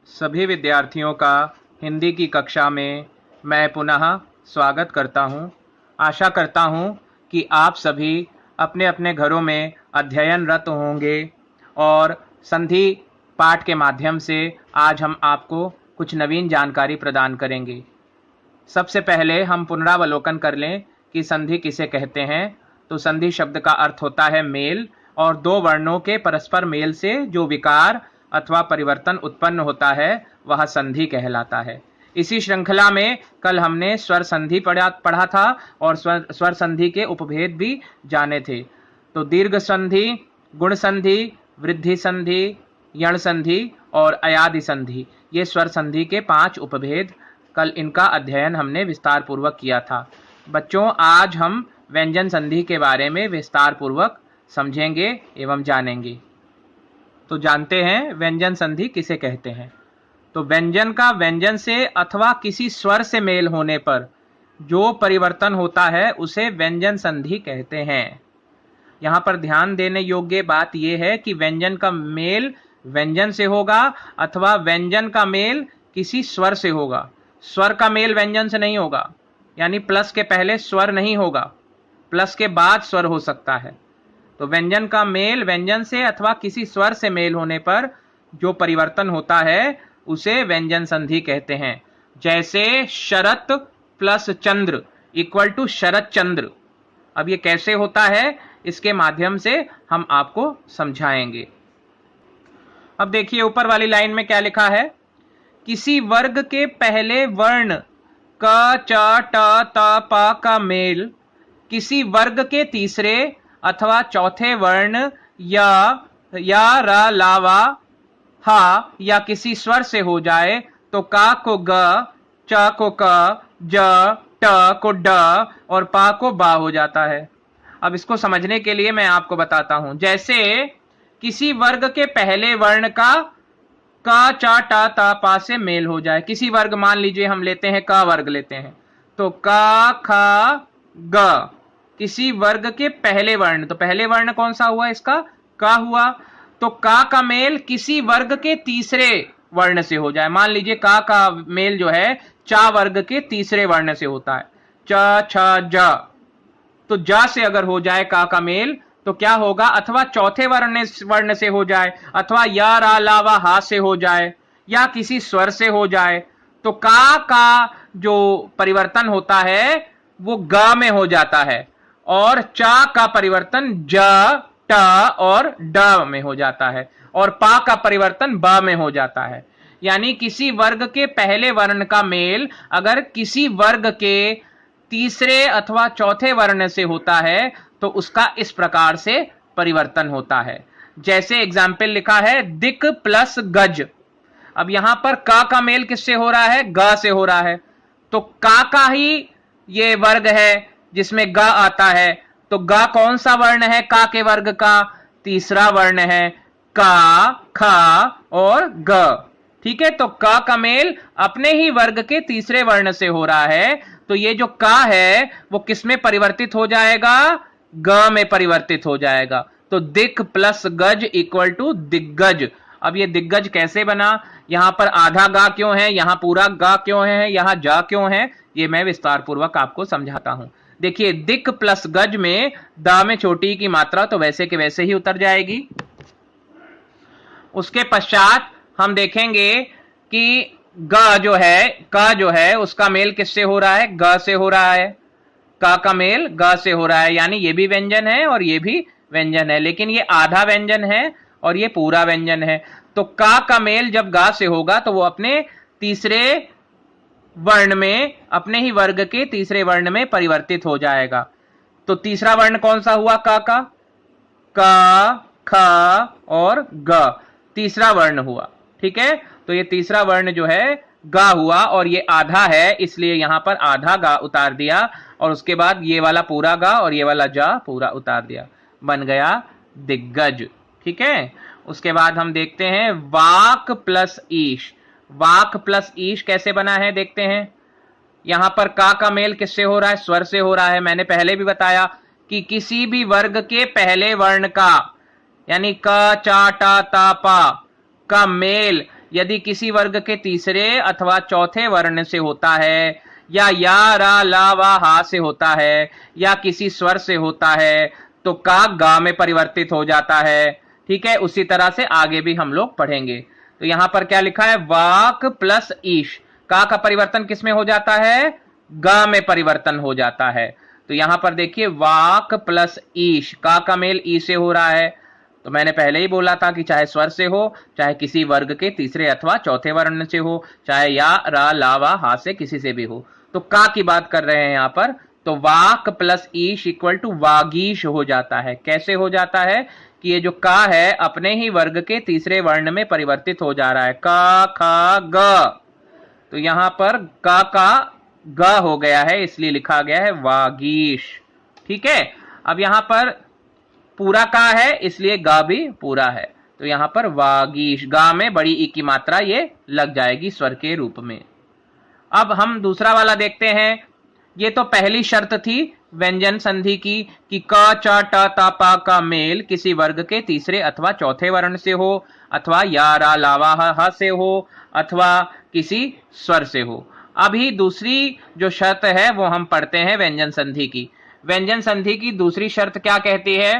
सभी विद्यार्थियों का हिंदी की कक्षा में मैं पुनः स्वागत करता हूं। आशा करता हूं कि आप सभी अपने अपने घरों में अध्ययनरत होंगे और संधि पाठ के माध्यम से आज हम आपको कुछ नवीन जानकारी प्रदान करेंगे। सबसे पहले हम पुनरावलोकन कर लें कि संधि किसे कहते हैं। तो संधि शब्द का अर्थ होता है मेल, और दो वर्णों के परस्पर मेल से जो विकार अथवा परिवर्तन उत्पन्न होता है वह संधि कहलाता है। इसी श्रृंखला में कल हमने स्वर संधि पढ़ा था और स्वर संधि के उपभेद भी जाने थे। तो दीर्घ संधि, गुण संधि, वृद्धि संधि, यण संधि और अयादि संधि, ये स्वर संधि के 5 उपभेद, कल इनका अध्ययन हमने विस्तार पूर्वक किया था। बच्चों, आज हम व्यंजन संधि के बारे में विस्तार पूर्वक समझेंगे एवं जानेंगे। तो जानते हैं व्यंजन संधि किसे कहते हैं। तो व्यंजन का व्यंजन से अथवा किसी स्वर से मेल होने पर जो परिवर्तन होता है उसे व्यंजन संधि कहते हैं। यहाँ पर ध्यान देने योग्य बात यह है कि व्यंजन का मेल व्यंजन से होगा अथवा व्यंजन का मेल किसी स्वर से होगा। स्वर का मेल व्यंजन से नहीं होगा, यानी प्लस के पहले स्वर नहीं होगा, प्लस के बाद स्वर हो सकता है। तो व्यंजन का मेल व्यंजन से अथवा किसी स्वर से मेल होने पर जो परिवर्तन होता है उसे व्यंजन संधि कहते हैं। जैसे शरत प्लस चंद्र इक्वल टू शरत चंद्र। अब ये कैसे होता है, इसके माध्यम से हम आपको समझाएंगे। अब देखिए ऊपर वाली लाइन में क्या लिखा है। किसी वर्ग के पहले वर्ण क, च, ट, त, प का मेल किसी वर्ग के तीसरे अथवा चौथे वर्ण या र, लावा, हा या किसी स्वर से हो जाए तो का को ग, च को क, ज, ट को ड और पा को बा हो जाता है। अब इसको समझने के लिए मैं आपको बताता हूं। जैसे किसी वर्ग के पहले वर्ण का क, च, ट, त, पा से मेल हो जाए। किसी वर्ग, मान लीजिए हम लेते हैं क वर्ग लेते हैं, तो क, ख, ग, किसी वर्ग के पहले वर्ण, तो पहले वर्ण कौन सा हुआ, इसका क हुआ। तो का का मेल किसी वर्ग के तीसरे वर्ण से हो जाए। मान लीजिए का मेल जो है चा वर्ग के तीसरे वर्ण से होता है, च, छ, ज। तो ज से अगर हो जाए का मेल तो क्या होगा, अथवा चौथे वर्ण से हो जाए, अथवा या, रा, लावा, हा से हो जाए, या किसी स्वर से हो जाए, तो का जो परिवर्तन होता है वो ग में हो जाता है, और चा का परिवर्तन ज, ट और ड में हो जाता है, और पा का परिवर्तन ब में हो जाता है। यानी किसी वर्ग के पहले वर्ण का मेल अगर किसी वर्ग के तीसरे अथवा चौथे वर्ण से होता है तो उसका इस प्रकार से परिवर्तन होता है। जैसे एग्जाम्पल लिखा है दिक प्लस गज। अब यहां पर का मेल किससे हो रहा है, ग से हो रहा है। तो का ही ये वर्ग है जिसमें ग आता है। तो ग कौन सा वर्ण है, का के वर्ग का तीसरा वर्ण है, का, ख और ग। ठीक है, तो का मेल अपने ही वर्ग के तीसरे वर्ण से हो रहा है। तो ये जो का है वो किस में परिवर्तित हो जाएगा, ग में परिवर्तित हो जाएगा। तो दिक प्लस गज इक्वल टू दिग्गज। अब ये दिग्गज कैसे बना, यहां पर आधा गा क्यों है, यहां पूरा गा क्यों है, यहां जा क्यों है, ये मैं विस्तार पूर्वक आपको समझाता हूं। देखिए दिक प्लस गज में दा में छोटी की मात्रा तो वैसे के वैसे ही उतर जाएगी। उसके पश्चात हम देखेंगे कि ग जो है उसका मेल किससे हो रहा है, ग से हो रहा है। का मेल ग से हो रहा है, यानी ये भी व्यंजन है और ये भी व्यंजन है, लेकिन ये आधा व्यंजन है और ये पूरा व्यंजन है। तो का मेल जब ग से होगा तो वो अपने तीसरे वर्ण में, अपने ही वर्ग के तीसरे वर्ण में परिवर्तित हो जाएगा। तो तीसरा वर्ण कौन सा हुआ, का ख और ग तीसरा वर्ण हुआ। ठीक है, तो ये तीसरा वर्ण जो है गा हुआ और ये आधा है, इसलिए यहां पर आधा गा उतार दिया, और उसके बाद ये वाला पूरा गा और ये वाला जा पूरा उतार दिया, बन गया दिग्गज। ठीक है, उसके बाद हम देखते हैं वाक प्लस ईश। वाक प्लस ईश कैसे बना है देखते हैं। यहां पर का मेल किससे हो रहा है, स्वर से हो रहा है। मैंने पहले भी बताया कि किसी भी वर्ग के पहले वर्ण का, यानी क, चा, टा, ता, पा का मेल यदि किसी वर्ग के तीसरे अथवा चौथे वर्ण से होता है, या रा ला वा हा से होता है, या किसी स्वर से होता है, तो का गा में परिवर्तित हो जाता है। ठीक है, उसी तरह से आगे भी हम लोग पढ़ेंगे। तो यहां पर क्या लिखा है, वाक प्लस ईश, का परिवर्तन किस में हो जाता है, गा में परिवर्तन हो जाता है। तो यहां पर देखिए वाक प्लस ईश, का मेल ई से हो रहा है। तो मैंने पहले ही बोला था कि चाहे स्वर से हो, चाहे किसी वर्ग के तीसरे अथवा चौथे वर्ण से हो, चाहे या रा ला वा हा से किसी से भी हो। तो का की बात कर रहे हैं यहां पर, तो वाक प्लस ईश इक्वल टू वागीश हो जाता है। कैसे हो जाता है कि ये जो का है अपने ही वर्ग के तीसरे वर्ण में परिवर्तित हो जा रहा है, का खा ग। तो यहां पर का ग हो गया है, इसलिए लिखा गया है वागीश। ठीक है, अब यहां पर पूरा का है इसलिए गा भी पूरा है। तो यहां पर वागीश, गा में बड़ी ई की मात्रा ये लग जाएगी स्वर के रूप में। अब हम दूसरा वाला देखते हैं। ये तो पहली शर्त थी व्यंजन संधि की कि क च ट त प का मेल किसी वर्ग के तीसरे अथवा चौथे वर्ण से हो, अथवा या रा ला वा ह से हो, अथवा किसी स्वर से हो। अभी दूसरी जो शर्त है वो हम पढ़ते हैं व्यंजन संधि की। व्यंजन संधि की दूसरी शर्त क्या कहती है,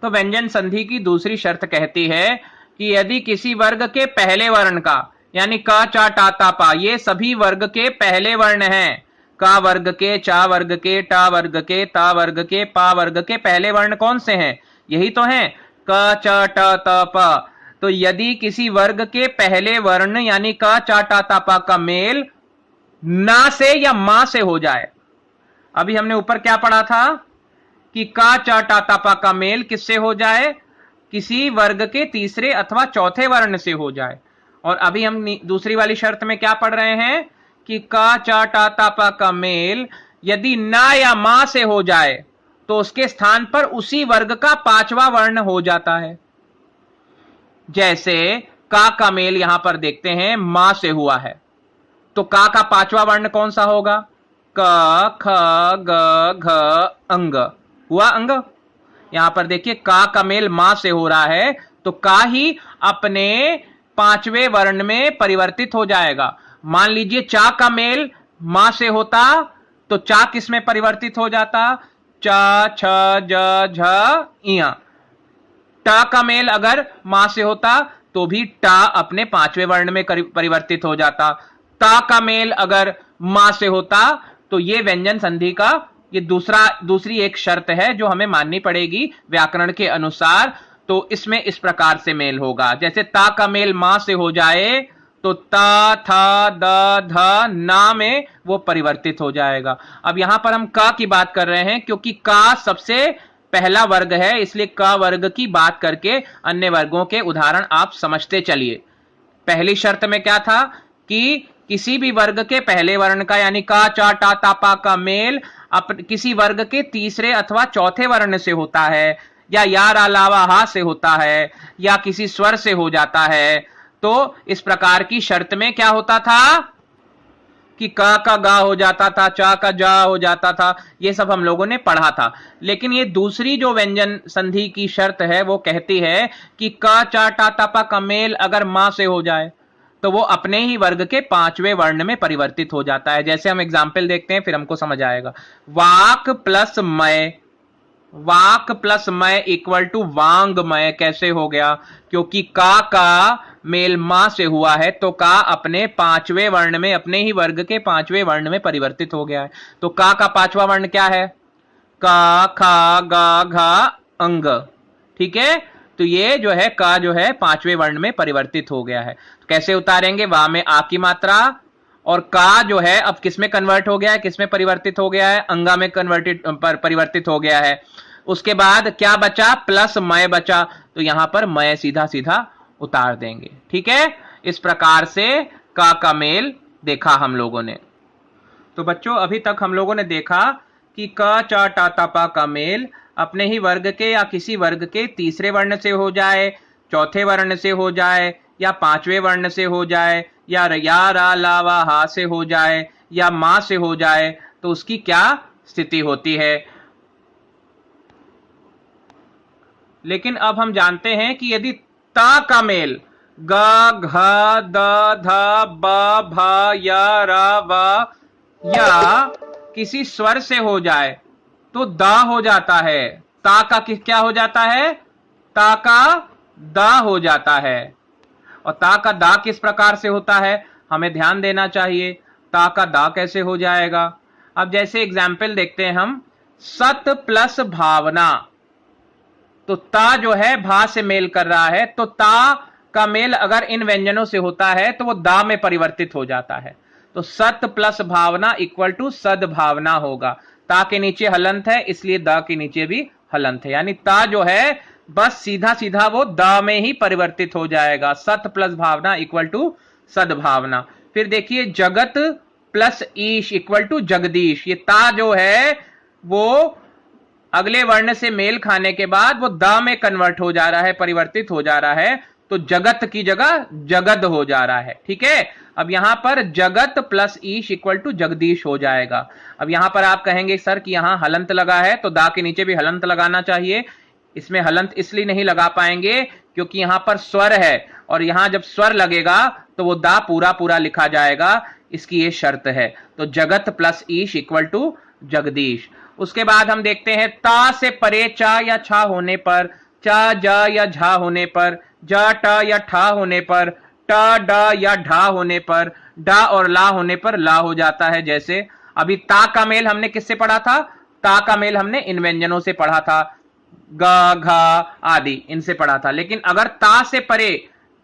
तो व्यंजन संधि की दूसरी शर्त कहती है कि यदि किसी वर्ग के पहले वर्ण का, यानी क चा टा ता पा, ये सभी वर्ग के पहले वर्ण हैं, का वर्ग के, चा वर्ग के, टा वर्ग के, ता वर्ग के, पा वर्ग के पहले वर्ण कौन से हैं, यही तो हैं, क च ट त प। तो यदि किसी वर्ग के पहले वर्ण यानी क चा टा ता पा का मेल ना से या मा से हो जाए, अभी हमने ऊपर क्या पढ़ा था कि का चा टा ता पा का मेल किससे हो जाए, किसी वर्ग के तीसरे अथवा चौथे वर्ण से हो जाए। और अभी हम दूसरी वाली शर्त में क्या पढ़ रहे हैं कि का चा टा ता पा का मेल यदि ना या मा से हो जाए तो उसके स्थान पर उसी वर्ग का पांचवा वर्ण हो जाता है। जैसे का मेल यहां पर देखते हैं मा से हुआ है, तो का पांचवा वर्ण कौन सा होगा, क ख ग घ अंग हुआ अंग। यहां पर देखिए का मेल मा से हो रहा है, तो का ही अपने पांचवें वर्ण में परिवर्तित हो जाएगा। मान लीजिए चा का मेल मा से होता तो चा किस में परिवर्तित हो जाता, चा छ ज झ इया। टा का मेल अगर मा से होता तो भी टा अपने पांचवें वर्ण में परिवर्तित हो जाता। ता का मेल अगर मा से होता तो ये व्यंजन संधि का ये दूसरी एक शर्त है जो हमें माननी पड़ेगी व्याकरण के अनुसार। तो इसमें इस प्रकार से मेल होगा, जैसे ता का मेल मा से हो जाए तो ता था द ध ना में वो परिवर्तित हो जाएगा। अब यहां पर हम का की बात कर रहे हैं क्योंकि का सबसे पहला वर्ग है, इसलिए का वर्ग की बात करके अन्य वर्गों के उदाहरण आप समझते चलिए। पहली शर्त में क्या था कि किसी भी वर्ग के पहले वर्ण का यानी का चा टा ता पा का मेल किसी वर्ग के तीसरे अथवा चौथे वर्ण से होता है, या रा ला वा हा से होता है, या किसी स्वर से हो जाता है। तो इस प्रकार की शर्त में क्या होता था कि का गा हो जाता था, चा का जा हो जाता था, ये सब हम लोगों ने पढ़ा था। लेकिन ये दूसरी जो व्यंजन संधि की शर्त है वो कहती है कि का चा टा ता पा का मेल अगर मा से हो जाए तो वो अपने ही वर्ग के पांचवें वर्ण में परिवर्तित हो जाता है। जैसे हम एग्जाम्पल देखते हैं फिर हमको समझ आएगा। वाक प्लस मय, वाक प्लस मय इक्वल टू वांगमय कैसे हो गया, क्योंकि का मेल मा से हुआ है तो का अपने पांचवें वर्ण में, अपने ही वर्ग के पांचवें वर्ण में परिवर्तित हो गया है। तो का पांचवा वर्ण क्या है, का खा गा घा अंग। ठीक है, तो ये जो है का जो है पांचवें वर्ण में परिवर्तित हो गया है। तो कैसे उतारेंगे, वा में आ की मात्रा, और का जो है अब किस में कन्वर्ट हो गया है, किस में परिवर्तित हो गया है, अंगा में परिवर्तित हो गया है। उसके बाद क्या बचा, प्लस मय बचा, तो यहां पर मय सीधा सीधा उतार देंगे। ठीक है, इस प्रकार से का मेल देखा हम लोगों ने। तो बच्चों अभी तक हम लोगों ने देखा कि क च टा ता पा का मेल अपने ही वर्ग के या किसी वर्ग के तीसरे वर्ण से हो जाए, चौथे वर्ण से हो जाए, या पांचवें वर्ण से हो जाए, या रा ला वा हा से हो जाए, या मा से हो जाए, तो उसकी क्या स्थिति होती है। लेकिन अब हम जानते हैं कि यदि ता का मेल ग, घ, द, ध, ब, भ, य, र, व या किसी स्वर से हो जाए तो द हो जाता है। ता का क्या हो जाता है? ता का द हो जाता है। और ता का दा किस प्रकार से होता है हमें ध्यान देना चाहिए। ता का दा कैसे हो जाएगा? अब जैसे एग्जाम्पल देखते हैं हम, सत प्लस भावना, तो ता जो है भा से मेल कर रहा है, तो ता का मेल अगर इन व्यंजनों से होता है तो वो दा में परिवर्तित हो जाता है। तो सत प्लस भावना इक्वल टू सद्भावना होगा। ता के नीचे हलंत है इसलिए दा के नीचे भी हलंत है, यानी ता जो है बस सीधा सीधा वो दा में ही परिवर्तित हो जाएगा। सत प्लस भावना इक्वल टू सद्भावना। फिर देखिए जगत प्लस ईश इक्वल टू जगदीश, ये ता जो है वो अगले वर्ण से मेल खाने के बाद वो द में कन्वर्ट हो जा रहा है, परिवर्तित हो जा रहा है, तो जगत की जगह जगद हो जा रहा है। ठीक है, अब यहां पर जगत प्लस ईश इक्वल टू जगदीश हो जाएगा। अब यहां पर आप कहेंगे सर कि यहां हलंत लगा है तो दा के नीचे भी हलंत लगाना चाहिए। इसमें हलंत इसलिए नहीं लगा पाएंगे क्योंकि यहां पर स्वर है, और यहां जब स्वर लगेगा तो वो दा पूरा पूरा लिखा जाएगा, इसकी ये शर्त है। तो जगत प्लस ईश इक्वल टू जगदीश। उसके बाद हम देखते हैं ता से परे चा या छा होने पर, चा जा या झा होने पर, जा टा या ठा होने पर, टा डा या ढा होने पर, डा और ला होने पर ला हो जाता है। जैसे अभी ता का मेल हमने किससे पढ़ा था? ता का मेल हमने इन व्यंजनों से पढ़ा था, ग, घ आदि इनसे पढ़ा था। लेकिन अगर ता से परे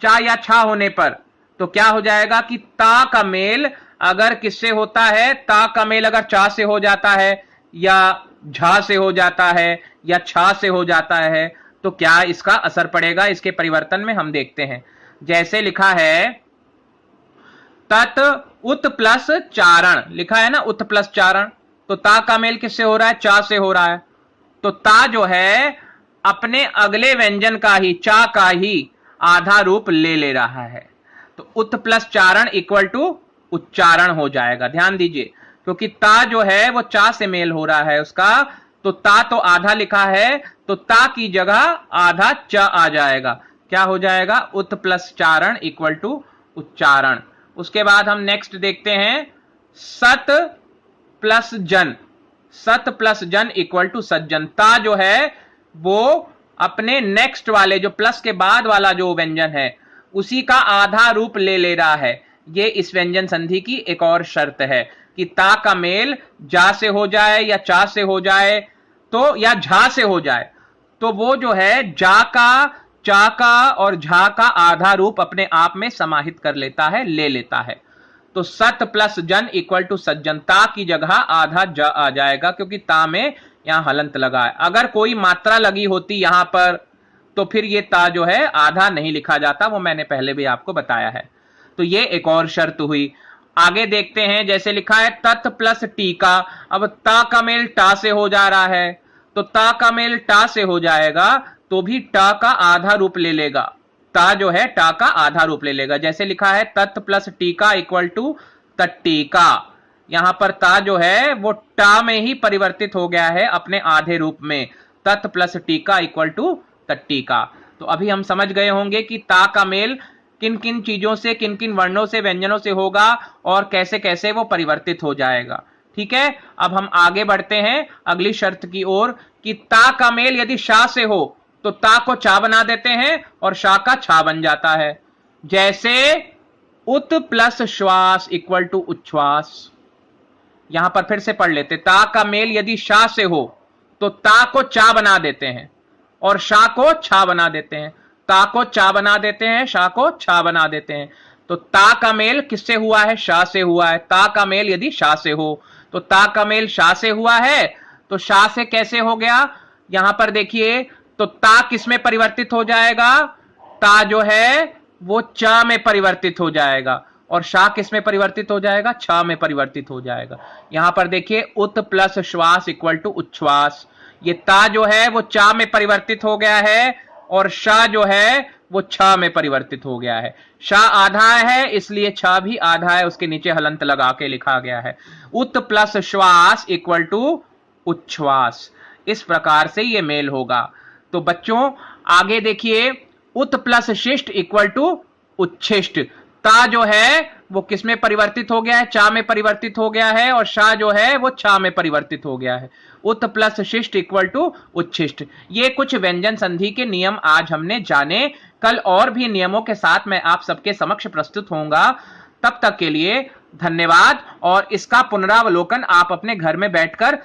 चा या छा होने पर तो क्या हो जाएगा कि ता का मेल अगर किससे होता है? ता का मेल अगर चा से हो जाता है या झा से हो जाता है या छा से हो जाता है तो क्या इसका असर पड़ेगा? इसके परिवर्तन में हम देखते हैं। जैसे लिखा है तत् उत प्लस चारण, लिखा है ना उत प्लस चारण, तो ता का मेल किससे हो रहा है? चा से हो रहा है। तो ता जो है अपने अगले व्यंजन का ही, चा का ही आधा रूप ले रहा है, तो उत प्लस चारण इक्वल टू उच्चारण हो जाएगा। ध्यान दीजिए, क्योंकि ता जो है वो चा से मेल हो रहा है उसका, तो ता तो आधा लिखा है, तो ता की जगह आधा च आ जाएगा। क्या हो जाएगा? उत प्लस चारण इक्वल टू उच्चारण। उसके बाद हम नेक्स्ट देखते हैं सत प्लस जन, सत प्लस जन इक्वल टू सज्जन। ता जो है वो अपने नेक्स्ट वाले जो प्लस के बाद वाला जो व्यंजन है उसी का आधा रूप ले रहा है। ये इस व्यंजन संधि की एक और शर्त है कि ता का मेल जा से हो जाए या चा से हो जाए तो, या झा से हो जाए, तो वो जो है जा का, चा का और झा का आधा रूप अपने आप में समाहित कर लेता है, ले लेता है। तो सत प्लस जन इक्वल टू सज्जन, ता की जगह आधा ज आ जाएगा क्योंकि ता में यहां हलंत लगा है। अगर कोई मात्रा लगी होती यहां पर तो फिर ये ता जो है आधा नहीं लिखा जाता, वो मैंने पहले भी आपको बताया है। तो ये एक और शर्त हुई। आगे देखते हैं, जैसे लिखा है तत् प्लस टीका। अब ता का मेल टा से हो जा रहा है, तो ता का मेल टा से हो जाएगा तो भी टा का आधा रूप ले लेगा। ता जो है टा का आधा रूप ले लेगा। जैसे लिखा है तत् प्लस टीका इक्वल टू तट्टीका। यहां पर ता जो है वो टा में ही परिवर्तित हो गया है अपने आधे रूप में। तत् प्लस टीका इक्वल टू तट्टीका। तो अभी हम समझ गए होंगे कि ता का मेल किन किन चीजों से, किन किन वर्णों से, व्यंजनों से होगा और कैसे कैसे वो परिवर्तित हो जाएगा। ठीक है, अब हम आगे बढ़ते हैं अगली शर्त की ओर कि ता का मेल यदि शा से हो तो ता को चा बना देते हैं और शा का छा बन जाता है। जैसे उत प्लस श्वास इक्वल टू उच्छ्वास। यहां पर फिर से पढ़ लेते, ता का मेल यदि शा से हो तो ता को चा बना देते हैं और शा को छा बना देते हैं। ता को चा बना देते हैं, शा को छा बना देते हैं। तो ता का मेल किससे हुआ है? शा से हुआ है। ता का मेल यदि शा से हो तो ता का मेल शा से हुआ है, तो शा से कैसे हो गया? यहां पर देखिए, तो ता किस में परिवर्तित हो जाएगा? ता जो है वो च में परिवर्तित हो जाएगा और शा किस में परिवर्तित हो जाएगा? छ में परिवर्तित हो जाएगा। यहां पर देखिए उत प्लस श्वास इक्वल टू उच्छ्वास। ये ता जो है वो चा में परिवर्तित हो गया है और शा जो है वो छ में परिवर्तित हो गया है। शा आधा है इसलिए छ भी आधा है, उसके नीचे हलंत लगा के लिखा गया है। उत प्लस श्वास इक्वल टू उच्छ्वास। इस प्रकार से ये मेल होगा। तो बच्चों आगे देखिए, उत प्लस शिष्ट इक्वल टू उच्छिष्ट। ता जो है वो किस में परिवर्तित हो गया है? चा में परिवर्तित हो गया है, और शा जो है वो छा में परिवर्तित हो गया है। उत प्लस शिष्ट इक्वल टू उच्छिष्ट। ये कुछ व्यंजन संधि के नियम आज हमने जाने। कल और भी नियमों के साथ मैं आप सबके समक्ष प्रस्तुत होऊंगा। तब तक के लिए धन्यवाद, और इसका पुनरावलोकन आप अपने घर में बैठकर